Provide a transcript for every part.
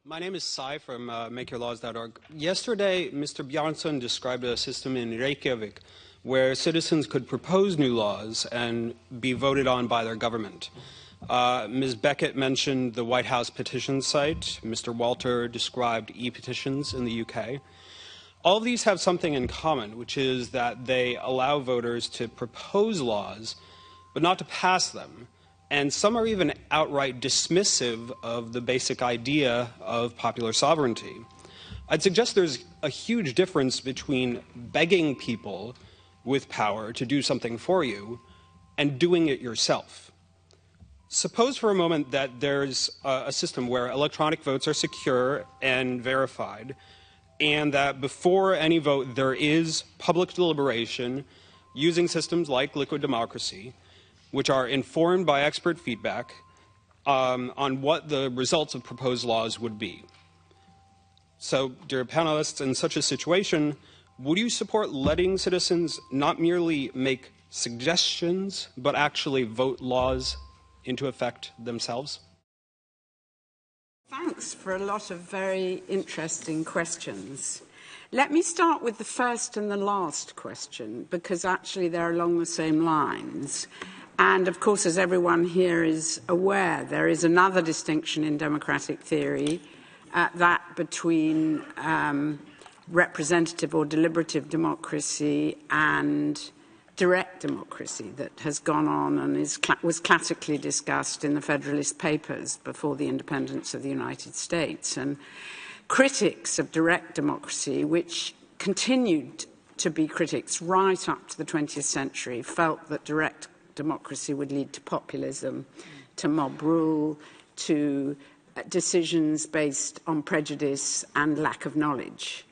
My name is Sai from MakeYourLaws.org. Yesterday, Mr. Bjarnson described a system in Reykjavik where citizens could propose new laws and be voted on by their government. Ms. Beckett mentioned the White House petition site. Mr. Walter described e-petitions in the UK. All of these have something in common, which is that they allow voters to propose laws, but not to pass them. And some are even outright dismissive of the basic idea of popular sovereignty. I'd suggest there's a huge difference between begging people with power to do something for you and doing it yourself. Suppose for a moment that there's a system where electronic votes are secure and verified, and that before any vote there is public deliberation using systems like liquid democracy, which are informed by expert feedback on what the results of proposed laws would be. So, dear panelists, in such a situation, would you support letting citizens not merely make suggestions, but actually vote laws into effect themselves? Thanks for a lot of very interesting questions. Let me start with the first and the last question, because actually they're along the same lines. And, of course, as everyone here is aware, there is another distinction in democratic theory, that between representative or deliberative democracy and direct democracy that has gone on and was classically discussed in the Federalist Papers before the independence of the United States. And critics of direct democracy, which continued to be critics right up to the 20th century, felt that direct democracy would lead to populism, to mob rule, to decisions based on prejudice and lack of knowledge.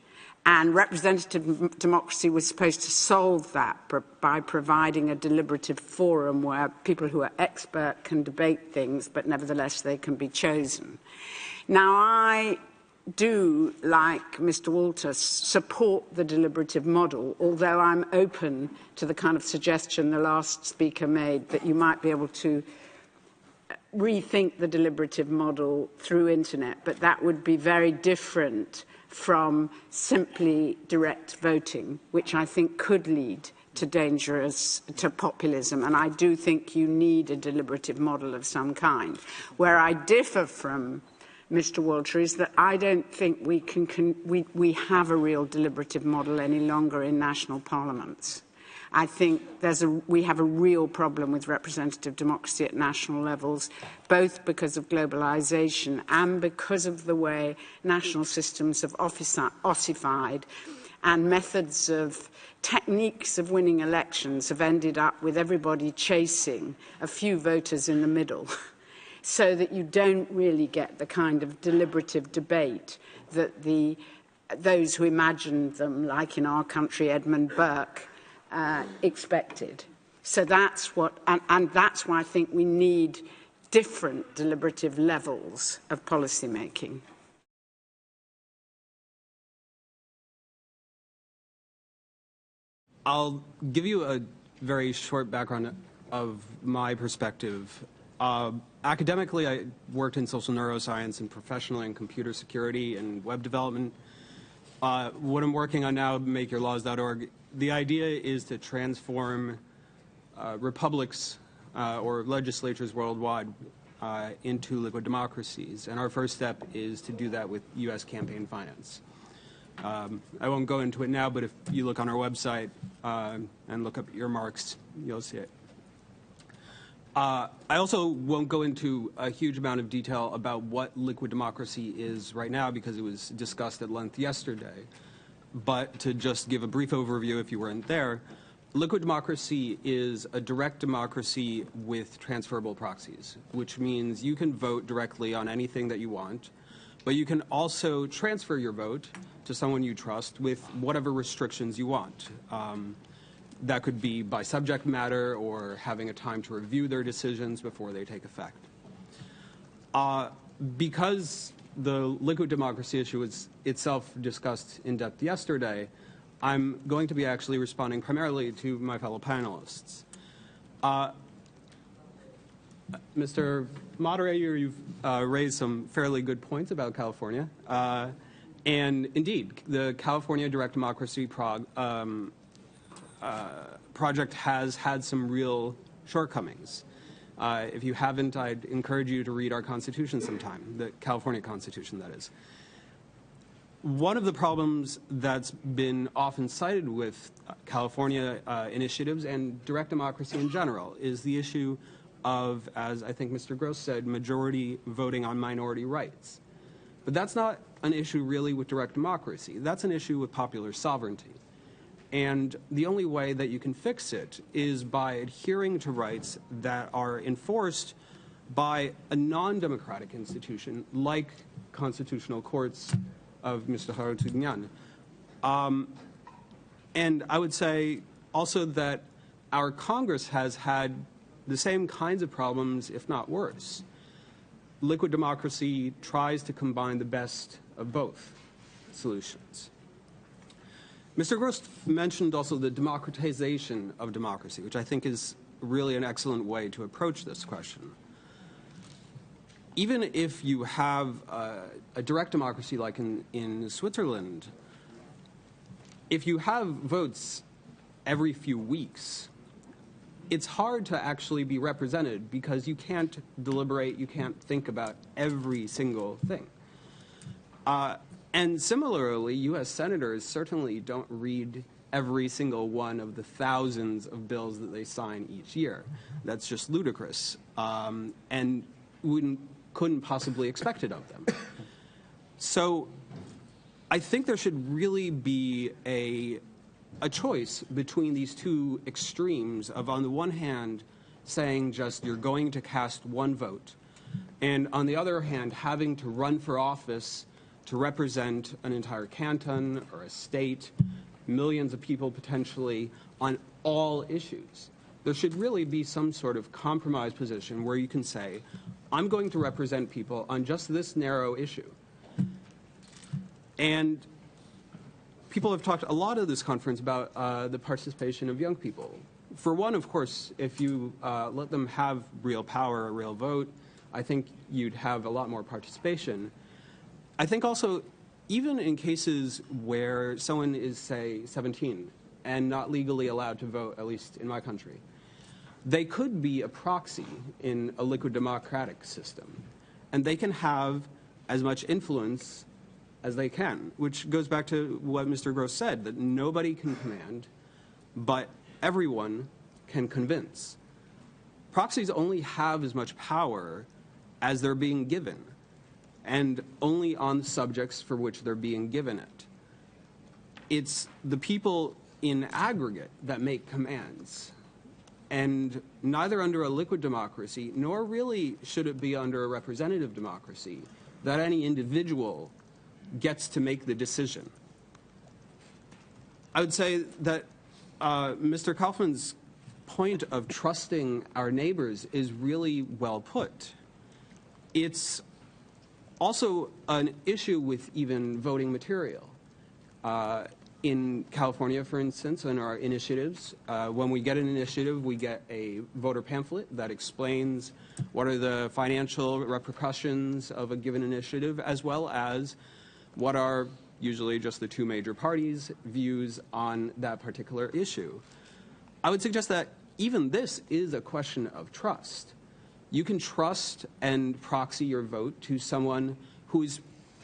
And representative democracy was supposed to solve that by providing a deliberative forum where people who are expert can debate things, but nevertheless they can be chosen. Now, I do, like Mr. Walter, support the deliberative model, although I'm open to the kind of suggestion the last speaker made that you might be able to rethink the deliberative model through internet, but that would be very different from simply direct voting, which I think could lead to populism, and I do think you need a deliberative model of some kind. Where I differ from Mr. Walter is that I don't think we have a real deliberative model any longer in national parliaments. I think we have a real problem with representative democracy at national levels, both because of globalization and because of the way national systems have ossified, and methods of techniques of winning elections have ended up with everybody chasing a few voters in the middle, so that you don't really get the kind of deliberative debate that those who imagined them, like in our country Edmund Burke, expected. So that's and that's why I think we need different deliberative levels of policy making. I'll give you a very short background of my perspective. Academically, I worked in social neuroscience and professionally in computer security and web development. What I'm working on now, MakeYourLaws.org, the idea is to transform republics or legislatures worldwide into liquid democracies. And our first step is to do that with U.S. campaign finance. I won't go into it now, but if you look on our website and look up earmarks, you'll see it. I also won't go into a huge amount of detail about what liquid democracy is right now because it was discussed at length yesterday. But to just give a brief overview if you weren't there, liquid democracy is a direct democracy with transferable proxies, which means you can vote directly on anything that you want, but you can also transfer your vote to someone you trust with whatever restrictions you want. That could be by subject matter or having a time to review their decisions before they take effect. Because the liquid democracy issue was itself discussed in depth yesterday, I'm going to be actually responding primarily to my fellow panelists. Mr. Moderator, you've raised some fairly good points about California. And indeed, the California Direct Democracy project has had some real shortcomings. If you haven't, I'd encourage you to read our Constitution sometime, the California Constitution, that is. One of the problems that's been often cited with California initiatives and direct democracy in general is the issue of, as I think Mr. Gross said, majority voting on minority rights. But that's not an issue really with direct democracy. That's an issue with popular sovereignty. And the only way that you can fix it is by adhering to rights that are enforced by a non-democratic institution like constitutional courts of Mr. Harutugnan. And I would say also that our Congress has had the same kinds of problems, if not worse. Liquid democracy tries to combine the best of both solutions. Mr. Gross mentioned also the democratization of democracy, which I think is really an excellent way to approach this question. Even if you have a direct democracy like in Switzerland, if you have votes every few weeks, it's hard to actually be represented because you can't deliberate, you can't think about every single thing. And similarly, U.S. senators certainly don't read every single one of the thousands of bills that they sign each year. That's just ludicrous, and couldn't possibly expect it of them. So I think there should really be a choice between these two extremes of, on the one hand, saying just you're going to cast one vote, and on the other hand, having to run for office to represent an entire canton or a state, millions of people potentially, on all issues. There should really be some sort of compromise position where you can say, I'm going to represent people on just this narrow issue. And people have talked a lot at this conference about the participation of young people. For one, of course, if you let them have real power, a real vote, I think you'd have a lot more participation. I think also, even in cases where someone is, say, 17 and not legally allowed to vote, at least in my country, they could be a proxy in a liquid democratic system. And they can have as much influence as they can, which goes back to what Mr. Gross said, that nobody can command, but everyone can convince. Proxies only have as much power as they're being given, and only on the subjects for which they're being given it. It's the people in aggregate that make commands, and neither under a liquid democracy, nor really should it be under a representative democracy, that any individual gets to make the decision. I would say that Mr. Kaufman's point of trusting our neighbors is really well put. It's also an issue with even voting material. In California, for instance, in our initiatives, when we get an initiative, we get a voter pamphlet that explains what are the financial repercussions of a given initiative, as well as what are usually just the two major parties' views on that particular issue. I would suggest that even this is a question of trust. You can trust and proxy your vote to someone who is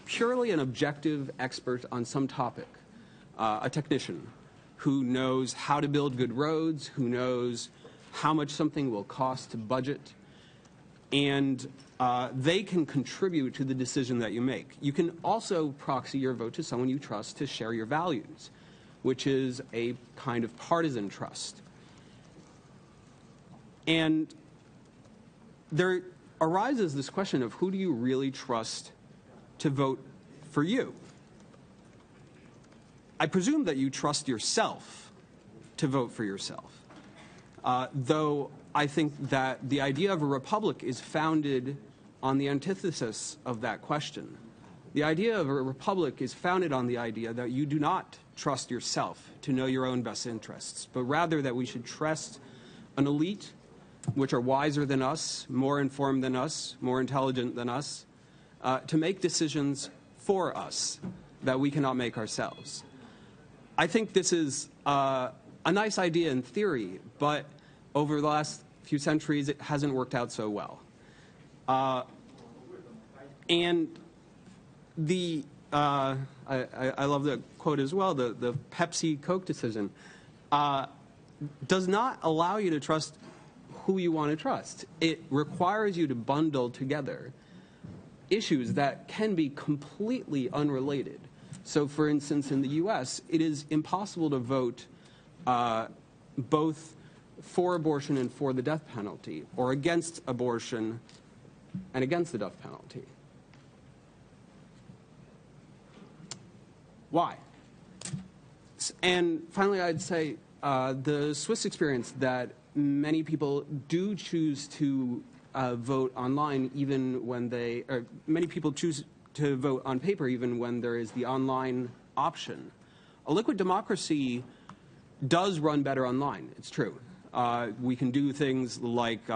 purely an objective expert on some topic, a technician who knows how to build good roads, who knows how much something will cost to budget, and they can contribute to the decision that you make. You can also proxy your vote to someone you trust to share your values, which is a kind of partisan trust. And there arises this question of who do you really trust to vote for you? I presume that you trust yourself to vote for yourself, though I think that the idea of a republic is founded on the antithesis of that question. The idea of a republic is founded on the idea that you do not trust yourself to know your own best interests, but rather that we should trust an elite which are wiser than us, more informed than us, more intelligent than us, to make decisions for us that we cannot make ourselves. I think this is a nice idea in theory, but over the last few centuries, it hasn't worked out so well. And the I love the quote as well. The Pepsi Coke decision does not allow you to trust who you want to trust. It requires you to bundle together issues that can be completely unrelated. So, for instance, in the U.S., it is impossible to vote both for abortion and for the death penalty, or against abortion and against the death penalty. Why? And finally, I'd say the Swiss experience, that many people do choose to vote online even when they, or many people choose to vote on paper even when there is the online option. A liquid democracy does run better online, it's true. We can do things like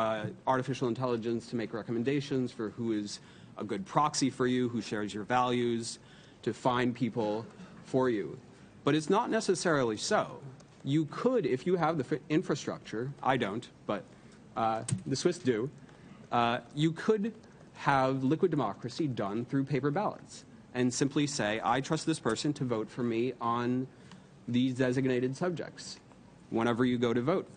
artificial intelligence to make recommendations for who is a good proxy for you, who shares your values, to find people for you. But it's not necessarily so. You could, if you have the infrastructure, I don't, but the Swiss do, you could have liquid democracy done through paper ballots and simply say, I trust this person to vote for me on these designated subjects whenever you go to vote.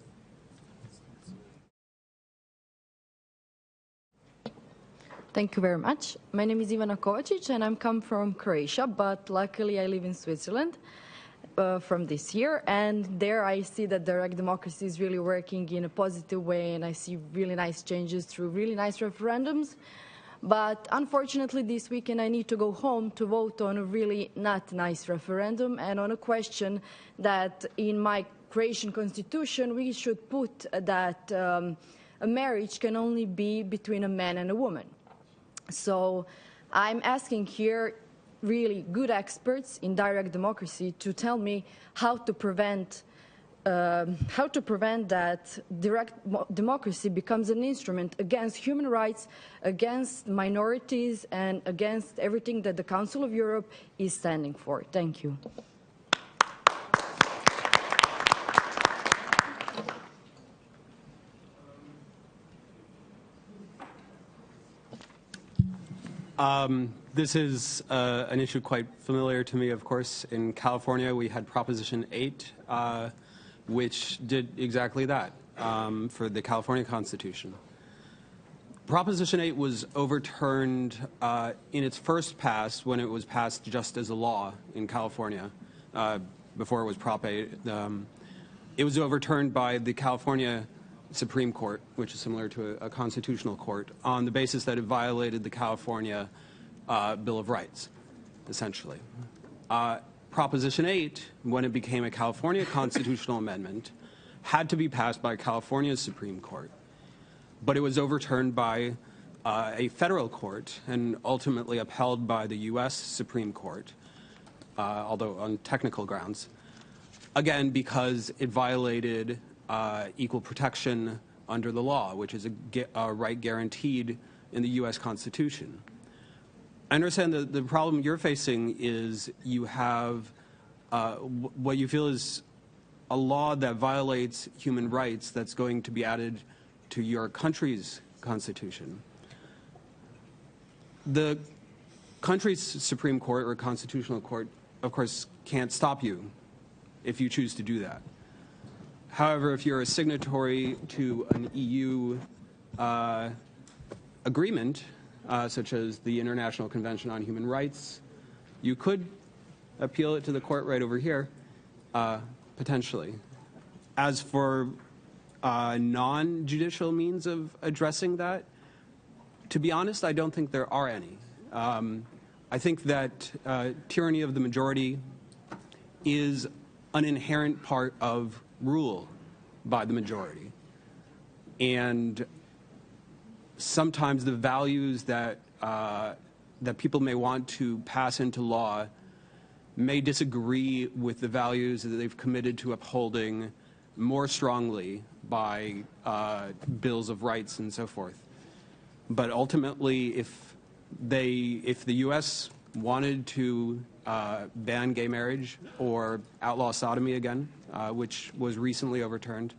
Thank you very much. My name is Ivana Kovacic and I'm come from Croatia, but luckily I live in Switzerland from this year, and there I see that direct democracy is really working in a positive way, and I see really nice changes through really nice referendums. But unfortunately this weekend I need to go home to vote on a really not nice referendum and on a question that in my Croatian constitution we should put that a marriage can only be between a man and a woman. So I'm asking here really good experts in direct democracy to tell me how to prevent that direct democracy becomes an instrument against human rights, against minorities, and against everything that the Council of Europe is standing for. Thank you. This is an issue quite familiar to me, of course. In California, we had Proposition 8, which did exactly that for the California Constitution. Proposition 8 was overturned in its first pass when it was passed just as a law in California, before it was Prop 8. It was overturned by the California Supreme Court, which is similar to a constitutional court, on the basis that it violated the California Bill of Rights, essentially. Proposition 8, when it became a California constitutional amendment, had to be passed by California's Supreme Court, but it was overturned by a federal court and ultimately upheld by the U.S. Supreme Court, although on technical grounds, again because it violated equal protection under the law, which is a right guaranteed in the U.S. Constitution. I understand that the problem you're facing is you have what you feel is a law that violates human rights that's going to be added to your country's constitution. The country's Supreme Court or Constitutional Court, of course, can't stop you if you choose to do that. However, if you're a signatory to an EU agreement, such as the International Convention on Human Rights, you could appeal it to the court right over here, potentially. As for non-judicial means of addressing that, to be honest, I don't think there are any. I think that tyranny of the majority is an inherent part of rule by the majority. And sometimes the values that that people may want to pass into law may disagree with the values that they've committed to upholding more strongly by bills of rights and so forth. But ultimately, if the U.S. wanted to ban gay marriage or outlaw sodomy again, which was recently overturned,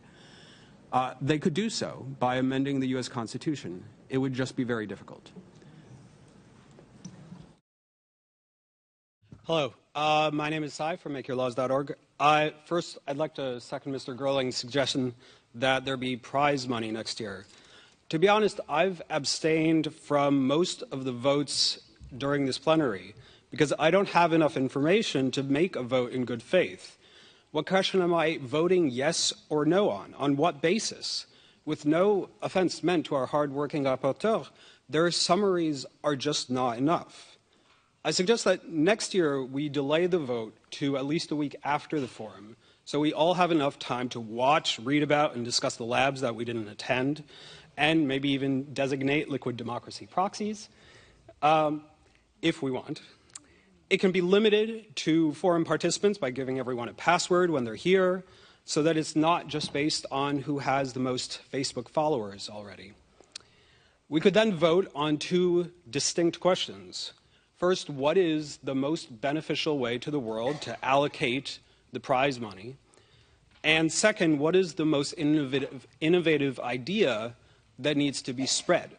they could do so by amending the U.S. Constitution. It would just be very difficult. Hello. My name is Sai from MakeYourLaws.org. First, I'd like to second Mr. Gerling's suggestion that there be prize money next year. To be honest, I've abstained from most of the votes during this plenary because I don't have enough information to make a vote in good faith. What question am I voting yes or no on? On what basis? With no offense meant to our hard-working rapporteur, their summaries are just not enough. I suggest that next year we delay the vote to at least a week after the forum, so we all have enough time to watch, read about, and discuss the labs that we didn't attend, and maybe even designate liquid democracy proxies, if we want. It can be limited to forum participants by giving everyone a password when they're here, so that it's not just based on who has the most Facebook followers already. We could then vote on two distinct questions. First, what is the most beneficial way to the world to allocate the prize money? And second, what is the most innovative idea that needs to be spread?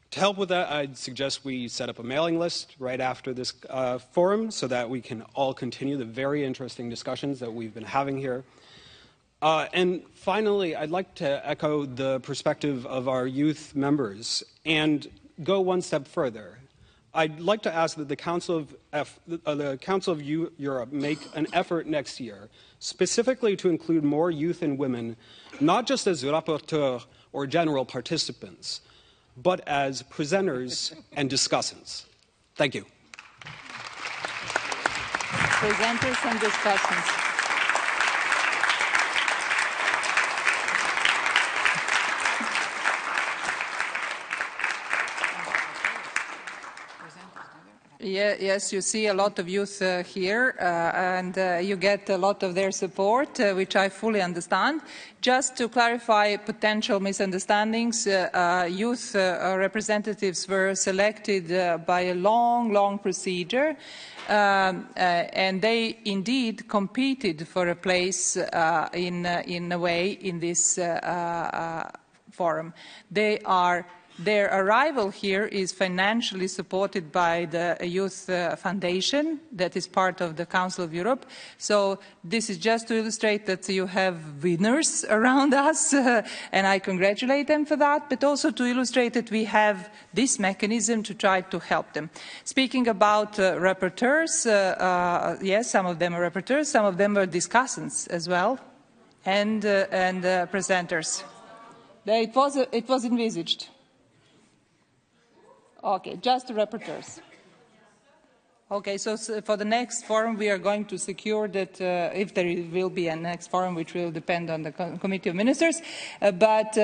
To help with that, I'd suggest we set up a mailing list right after this forum so that we can all continue the very interesting discussions that we've been having here. And finally, I'd like to echo the perspective of our youth members and go one step further. I'd like to ask that the Council of Europe make an effort next year specifically to include more youth and women, not just as rapporteurs or general participants, but as presenters and discussants. Thank you. Presenters and discussants. Yes, you see a lot of youth here, and you get a lot of their support, which I fully understand. Just to clarify potential misunderstandings, youth representatives were selected by a long procedure, and they indeed competed for a place in a way in this forum. Their arrival here is financially supported by the Youth Foundation, that is part of the Council of Europe. So this is just to illustrate that you have winners around us, and I congratulate them for that, but also to illustrate that we have this mechanism to try to help them. Speaking about rapporteurs, yes, some of them are rapporteurs, some of them are discussants as well, and presenters. It was envisaged. Okay, just the rapporteurs. Okay, so for the next forum we are going to secure that if there will be a next forum, which will depend on the Committee of Ministers, but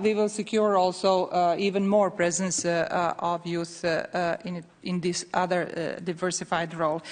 we will secure also even more presence of youth in this other diversified role.